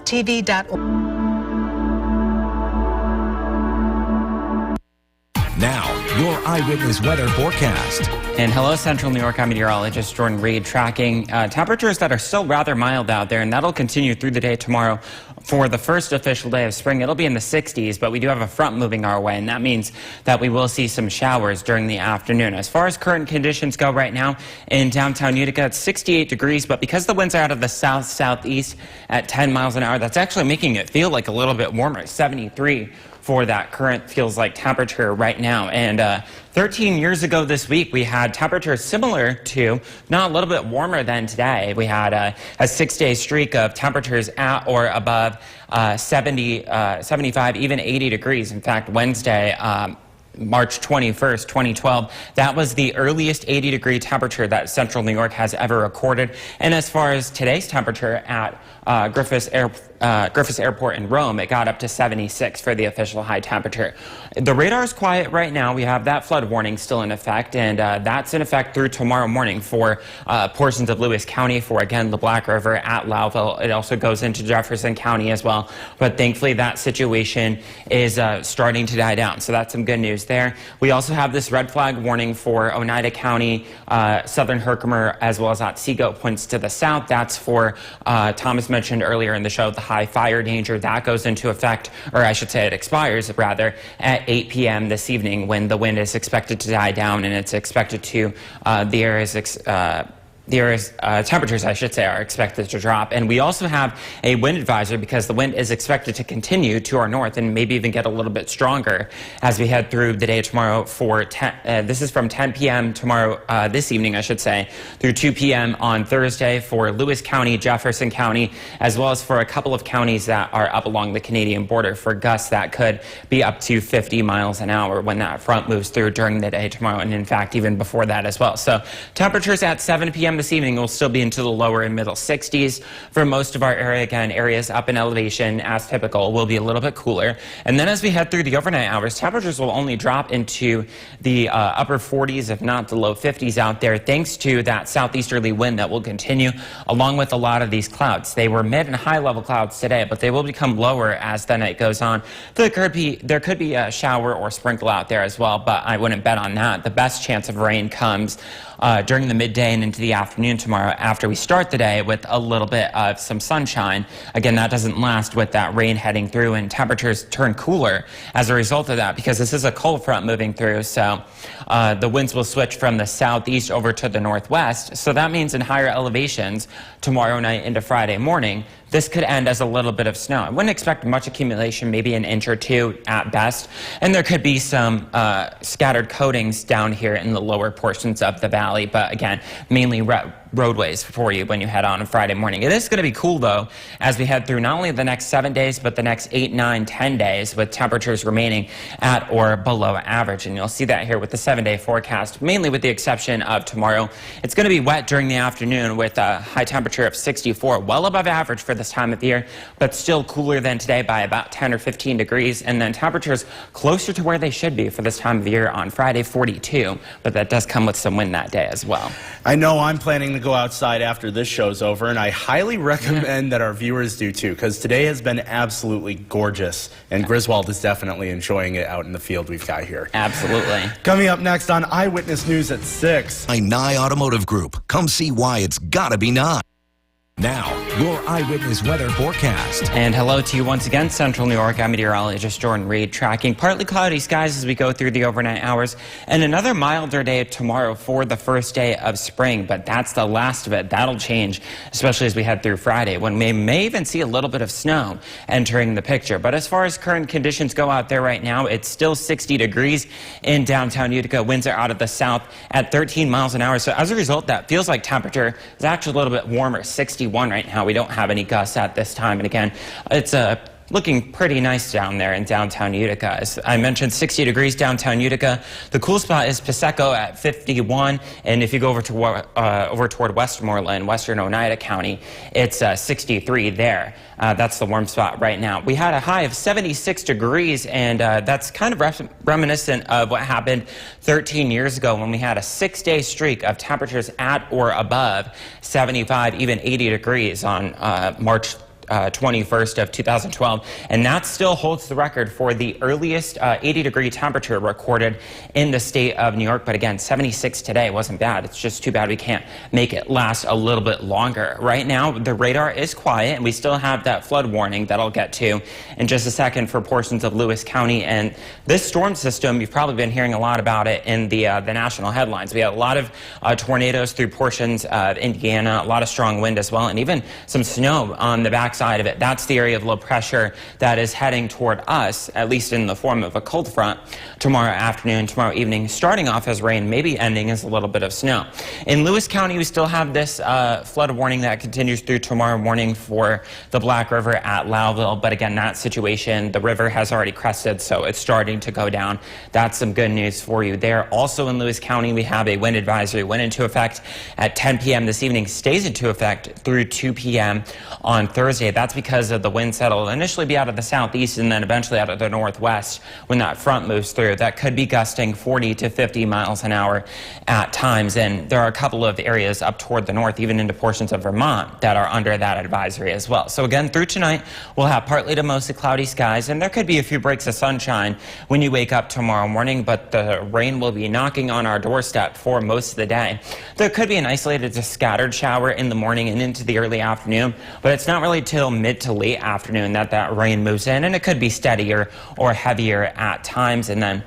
wutratv.org. Now, your eyewitness weather forecast. And hello, Central New York. I'm meteorologist Jordan Reed, tracking temperatures that are still rather mild out there, and that'll continue through the day tomorrow. For the first official day of spring, it'll be in the 60s, but we do have a front moving our way, and that means that we will see some showers during the afternoon. As far as current conditions go right now, in downtown Utica, it's 68 degrees, but because the winds are out of the south-southeast at 10 miles an hour, that's actually making it feel like a little bit warmer, 73 for that current feels like temperature right now. And 13 years ago this week, we had temperatures similar to, not a little bit warmer than today. We had a 6-day streak of temperatures at or above 75, even 80 degrees. In fact, Wednesday, March 21st, 2012, that was the earliest 80-degree temperature that Central New York has ever recorded. And as far as today's temperature at Griffiths Airport in Rome, it got up to 76 for the official high temperature. The radar is quiet right now. We have that flood warning still in effect, and that's in effect through tomorrow morning for portions of Lewis County, for, again, the Black River at Lowville. It also goes into Jefferson County as well. But thankfully, that situation is starting to die down, so that's some good news there. We also have this red flag warning for Oneida County, southern Herkimer, as well as Otsego points to the south. That's for Thomas mentioned earlier in the show, the high fire danger. That goes into effect, or I should say it expires, rather, at 8 p.m. this evening when the wind is expected to die down, and it's expected to, the area's temperatures, I should say, are expected to drop. And we also have a wind advisory because the wind is expected to continue to our north and maybe even get a little bit stronger as we head through the day tomorrow for this is from 10 p.m. tomorrow, this evening, I should say, through 2 p.m. on Thursday for Lewis County, Jefferson County, as well as for a couple of counties that are up along the Canadian border for gusts that could be up to 50 miles an hour when that front moves through during the day tomorrow, and in fact, even before that as well. So temperatures at 7 p.m. this evening will still be into the lower and middle 60s for most of our area. Again, areas up in elevation as typical will be a little bit cooler. And then as we head through the overnight hours, temperatures will only drop into the upper 40s, if not the low 50s out there, thanks to that southeasterly wind that will continue along with a lot of these clouds. They were mid and high level clouds today, but they will become lower as the night goes on. There could be a shower or sprinkle out there as well, but I wouldn't bet on that. The best chance of rain comes during the midday and into the afternoon tomorrow after we start the day with a little bit of some sunshine. Again, that doesn't last with that rain heading through, and temperatures turn cooler as a result of that because this is a cold front moving through. So the winds will switch from the southeast over to the northwest. So that means in higher elevations tomorrow night into Friday morning, this could end as a little bit of snow. I wouldn't expect much accumulation, maybe an inch or two at best. And there could be some scattered coatings down here in the lower portions of the valley. But again, mainly roadways for you when you head on Friday morning. It is going to be cool, though, as we head through not only the next 7 days, but the next 8, 9, 10 days with temperatures remaining at or below average. And you'll see that here with the 7-day forecast, mainly with the exception of tomorrow. It's going to be wet during the afternoon with a high temperature of 64, well above average for this time of year, but still cooler than today by about 10 or 15 degrees. And then temperatures closer to where they should be for this time of year on Friday, 42. But that does come with some wind that day as well. I know I'm planning to go outside after this show's over, and I highly recommend that our viewers do too, because today has been absolutely gorgeous, and Griswold is definitely enjoying it out in the field we've got here. Absolutely. Coming up next on Eyewitness News at 6. By Nye Automotive Group. Come see why it's gotta be Nye. Now, your eyewitness weather forecast. And hello to you once again, Central New York. I'm meteorologist Jordan Reed, tracking partly cloudy skies as we go through the overnight hours, and another milder day tomorrow for the first day of spring. But that's the last of it. That'll change, especially as we head through Friday, when we may even see a little bit of snow entering the picture. But as far as current conditions go out there right now, it's still 60 degrees in downtown Utica. Winds are out of the south at 13 miles an hour. So as a result, that feels like temperature is actually a little bit warmer, 61 right now. We don't have any gusts at this time. And again, it's looking pretty nice down there in downtown Utica. As I mentioned, 60 degrees downtown Utica. The cool spot is Paseko at 51. And if you go over toward Westmoreland, western Oneida County, it's 63 there. That's the warm spot right now. We had a high of 76 degrees, and that's kind of reminiscent of what happened 13 years ago when we had a 6-day streak of temperatures at or above 75, even 80 degrees on March 21st of 2012, and that still holds the record for the earliest 80-degree temperature recorded in the state of New York. But again, 76 today wasn't bad. It's just too bad we can't make it last a little bit longer. Right now, the radar is quiet, and we still have that flood warning that I'll get to in just a second for portions of Lewis County. And this storm system, you've probably been hearing a lot about it in the national headlines. We had a lot of tornadoes through portions of Indiana, a lot of strong wind as well, and even some snow on the backside of it. That's the area of low pressure that is heading toward us, at least in the form of a cold front, tomorrow afternoon, tomorrow evening, starting off as rain, maybe ending as a little bit of snow. In Lewis County, we still have this flood warning that continues through tomorrow morning for the Black River at Lowville. But again, that situation, the river has already crested, so it's starting to go down. That's some good news for you there. Also in Lewis County, we have a wind advisory. Went into effect at 10 p.m. this evening, stays into effect through 2 p.m. on Thursday. That's because of the winds that'll initially be out of the southeast and then eventually out of the northwest when that front moves through. That could be gusting 40 to 50 miles an hour at times. And there are a couple of areas up toward the north, even into portions of Vermont, that are under that advisory as well. So again, through tonight, we'll have partly to mostly cloudy skies, and there could be a few breaks of sunshine when you wake up tomorrow morning, but the rain will be knocking on our doorstep for most of the day. There could be an isolated to scattered shower in the morning and into the early afternoon, but it's not really till mid to late afternoon that rain moves in, and it could be steadier or heavier at times. And then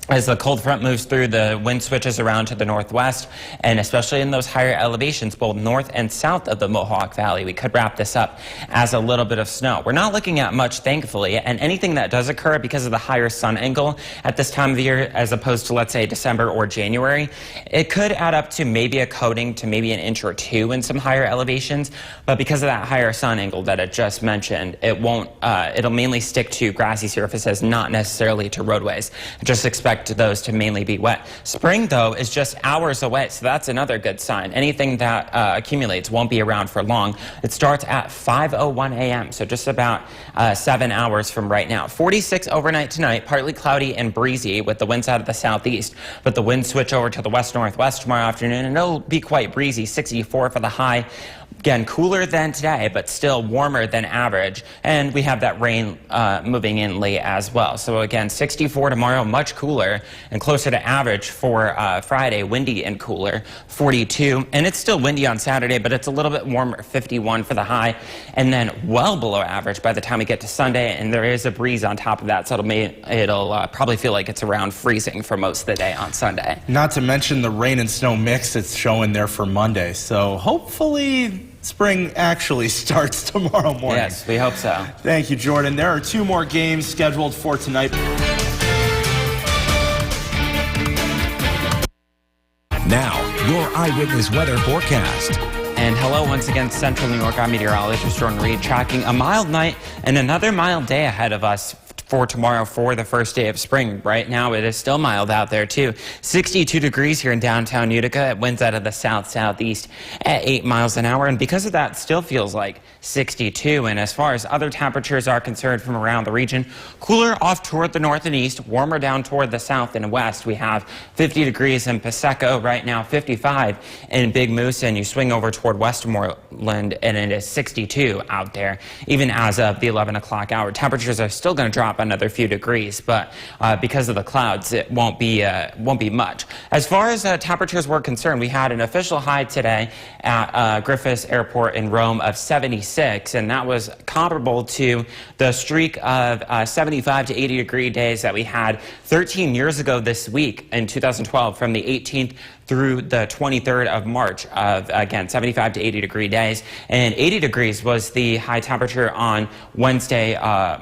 as the cold front moves through, the wind switches around to the northwest, and especially in those higher elevations, both north and south of the Mohawk Valley, we could wrap this up as a little bit of snow. We're not looking at much, thankfully, and anything that does occur because of the higher sun angle at this time of year, as opposed to, let's say, December or January, it could add up to maybe a coating to maybe an inch or two in some higher elevations. But because of that higher sun angle that I just mentioned, it won't. It'll mainly stick to grassy surfaces, not necessarily to roadways. Just expect those to mainly be wet. Spring, though, is just hours away, so that's another good sign. Anything that accumulates won't be around for long. It starts at 5:01 a.m., so just about 7 hours from right now. 46 overnight tonight, partly cloudy and breezy with the winds out of the southeast, but the winds switch over to the west-northwest tomorrow afternoon, and it'll be quite breezy, 64 for the high. Again, cooler than today, but still warmer than average. And we have that rain moving in late as well. So again, 64 tomorrow, much cooler and closer to average for Friday, windy and cooler, 42. And it's still windy on Saturday, but it's a little bit warmer, 51 for the high. And then well below average by the time we get to Sunday. And there is a breeze on top of that, so it'll probably feel like it's around freezing for most of the day on Sunday. Not to mention the rain and snow mix it's showing there for Monday. So hopefully spring actually starts tomorrow morning. Yes, we hope so. Thank you, Jordan. There are 2 more games scheduled for tonight. Now, your eyewitness weather forecast. And hello once again, Central New York. I'm meteorologist Jordan Reed, tracking a mild night and another mild day ahead of us for tomorrow, for the first day of spring. Right now, it is still mild out there, too. 62 degrees here in downtown Utica. It winds out of the south-southeast at 8 miles an hour. And because of that, still feels like 62. And as far as other temperatures are concerned from around the region, cooler off toward the north and east, warmer down toward the south and west. We have 50 degrees in Pasco right now, 55 in Big Moose, and you swing over toward Westmoreland, and it is 62 out there, even as of the 11 o'clock hour. Temperatures are still going to drop another few degrees, but because of the clouds, it won't be much. As far as temperatures were concerned, we had an official high today at Griffiths Airport in Rome of 76, and that was comparable to the streak of 75 to 80 degree days that we had 13 years ago this week in 2012, from the 18th through the 23rd of March of, again, 75 to 80 degree days. And 80 degrees was the high temperature on Wednesday,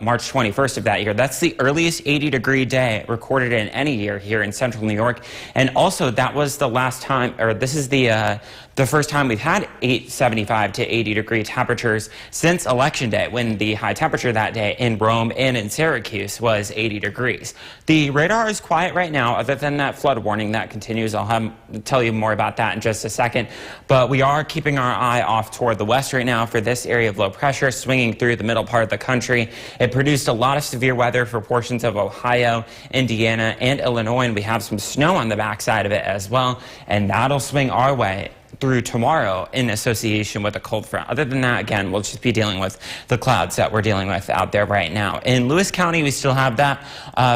March 21st of that year. That's the earliest 80 degree day recorded in any year here in Central New York. And also, that was the last time, or this is the first time we've had 75 to 80 degree temperatures since Election Day, when the high temperature that day in Rome and in Syracuse was 80 degrees. The radar is quiet right now, other than that flood warning that continues. I'll tell you more about that in just a second. But we are keeping our eye off toward the west right now for this area of low pressure swinging through the middle part of the country. It produced a lot of severe weather for portions of Ohio, Indiana, and Illinois, and we have some snow on the backside of it as well, and that'll swing our way through tomorrow in association with a cold front. Other than that, again, we'll just be dealing with the clouds that we're dealing with out there right now. In Lewis County, we still have that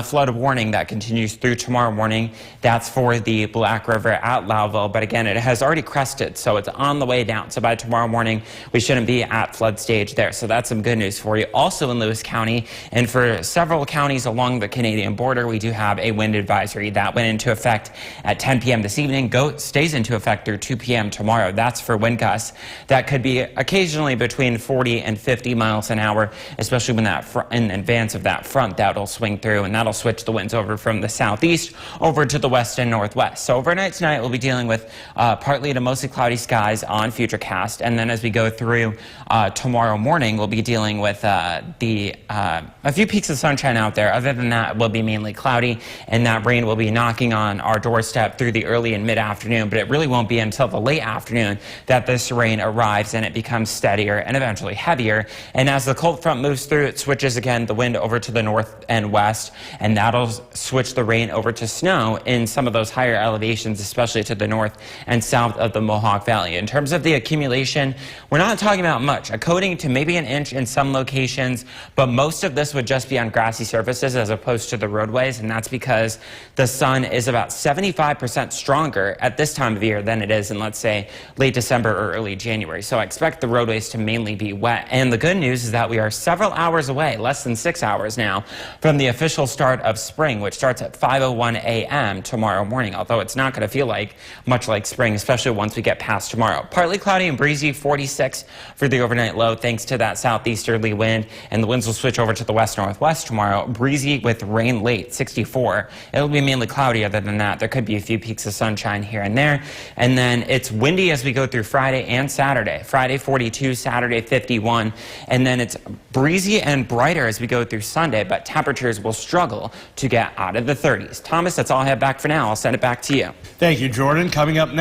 flood warning that continues through tomorrow morning. That's for the Black River at Lowville, but again, it has already crested, so it's on the way down. So by tomorrow morning, we shouldn't be at flood stage there. So that's some good news for you. Also in Lewis County, and for several counties along the Canadian border, we do have a wind advisory that went into effect at 10 p.m. this evening, stays into effect through 2 p.m. tomorrow. That's for wind gusts that could be occasionally between 40 and 50 miles an hour, especially when that in advance of that front that'll swing through, and that'll switch the winds over from the southeast over to the west and northwest. So overnight tonight, we'll be dealing with partly to mostly cloudy skies on Futurecast, and then as we go through tomorrow morning, we'll be dealing with a few peaks of sunshine out there. Other than that, it will be mainly cloudy, and that rain will be knocking on our doorstep through the early and mid-afternoon, but it really won't be until the late afternoon that this rain arrives and it becomes steadier and eventually heavier. And as the cold front moves through, it switches again the wind over to the north and west, and that'll switch the rain over to snow in some of those higher elevations, especially to the north and south of the Mohawk Valley. In terms of the accumulation, we're not talking about much, a coating to maybe an inch in some locations, but most of this would just be on grassy surfaces as opposed to the roadways, and that's because the sun is about 75% stronger at this time of year than it is in, let's say, late December or early January. So I expect the roadways to mainly be wet. And the good news is that we are several hours away, less than 6 hours now, from the official start of spring, which starts at 5:01 a.m. tomorrow morning, although it's not going to feel much like spring, especially once we get past tomorrow. Partly cloudy and breezy, 46 for the overnight low, thanks to that southeasterly wind, and the winds will switch over to the west-northwest tomorrow. Breezy with rain late, 64. It'll be mainly cloudy. Other than that, there could be a few peaks of sunshine here and there. And then it's windy as we go through Friday and Saturday. Friday 42, Saturday 51, and then it's breezy and brighter as we go through Sunday, but temperatures will struggle to get out of the 30s. Thomas, that's all I have back for now. I'll send it back to you. Thank you, Jordan. Coming up next.